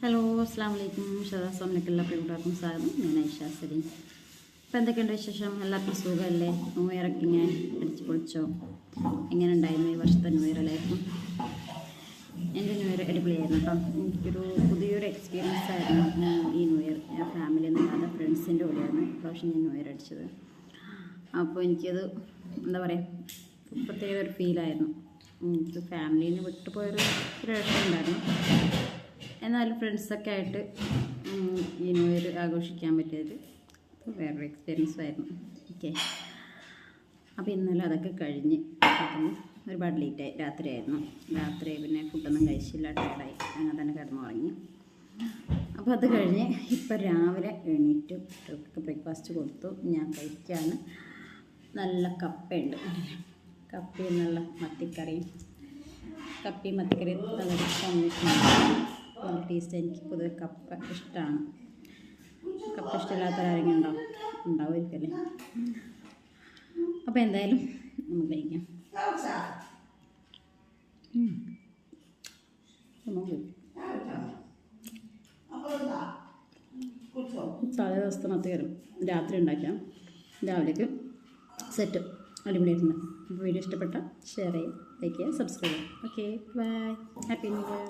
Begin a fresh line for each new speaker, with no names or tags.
Hello അസ്സാം വലൈക്കും ഷദാസ്വാമിലേക്ക് എല്ലാ പ്രിയപ്പെട്ടവർക്കും സ്വാഗതം. ഞാൻ ഐഷ സലീം. അപ്പോൾ എന്തൊക്കെയുണ്ട് വിശേഷം? എല്ലാവർക്കും സുഖമല്ലേ? ന്യൂ ഇയറൊക്കെ ഇങ്ങനെ അടിച്ച് പൊളിച്ചോ? എങ്ങനെ ഉണ്ടായിരുന്നു ഈ വർഷത്തെ ന്യൂ ഇയർ ലൈഫും? എൻ്റെ ന്യൂ ഇയർ അടിപൊളിയായിരുന്നു കേട്ടോ. എനിക്കൊരു പുതിയൊരു എക്സ്പീരിയൻസ് ആയിരുന്നു ഈ ന്യൂ ഇയർ. ഞാൻ ഫാമിലി എന്നല്ലാതെ ഫ്രണ്ട്സിൻ്റെ കൂടെയായിരുന്നു പ്രാവശ്യം ഞാൻ ന്യൂ ഇയർ അടിച്ചത്. അപ്പോൾ എനിക്കത് എന്താ പറയുക, പ്രത്യേക ഒരു ഫീലായിരുന്നു. എനിക്ക് ഫാമിലീനെ വിട്ടുപോയൊരു വിഷമമുണ്ടായിരുന്നു. എന്നാലും ഫ്രണ്ട്സൊക്കെ ആയിട്ട് ഈ ന്യൂ ഇയർ ആഘോഷിക്കാൻ പറ്റിയത് വേറൊരു എക്സ്പീരിയൻസ് ആയിരുന്നു. ഓക്കെ, അപ്പോൾ ഇന്നലെ അതൊക്കെ കഴിഞ്ഞ് ഒരുപാട് ലേറ്റായി, രാത്രിയായിരുന്നു. രാത്രി പിന്നെ ഫുഡൊന്നും കഴിച്ചില്ല, ടയർഡായി, അങ്ങനെ തന്നെ കിടന്നുറങ്ങി. അപ്പോൾ അത് കഴിഞ്ഞ് ഇപ്പം രാവിലെ എണീറ്റ് ബ്രേക്ക്ഫാസ്റ്റ് കൊടുത്തു. ഞാൻ കഴിക്കാൻ നല്ല കപ്പയുണ്ട്, കപ്പയും നല്ല മത്തിക്കറിയും. കപ്പയും മത്തിക്കറിയും നല്ല കോമ്പിനേഷൻ, നല്ല ടേസ്റ്റ്. എനിക്ക് പൊതുവെ കപ്പ ഇഷ്ടമാണ്. കപ്പ ഇഷ്ടമില്ലാത്തവരാരെങ്കിലും ഉണ്ടാവുമായിരിക്കല്ലേ. അപ്പോൾ എന്തായാലും നമുക്ക് കഴിക്കാം. തലേ ദിവസത്തെ മത്തിക്കറി രാത്രി ഉണ്ടാക്കാം, രാവിലേക്ക് സെറ്റ്. അടിപൊളിയായിട്ടുണ്ട്. അപ്പോൾ വീഡിയോ ഇഷ്ടപ്പെട്ടാൽ ഷെയർ ചെയ്യുക, ലൈക്ക് ചെയ്യുക, സബ്സ്ക്രൈബ് ചെയ്യുക. Okay, bye. Happy new year.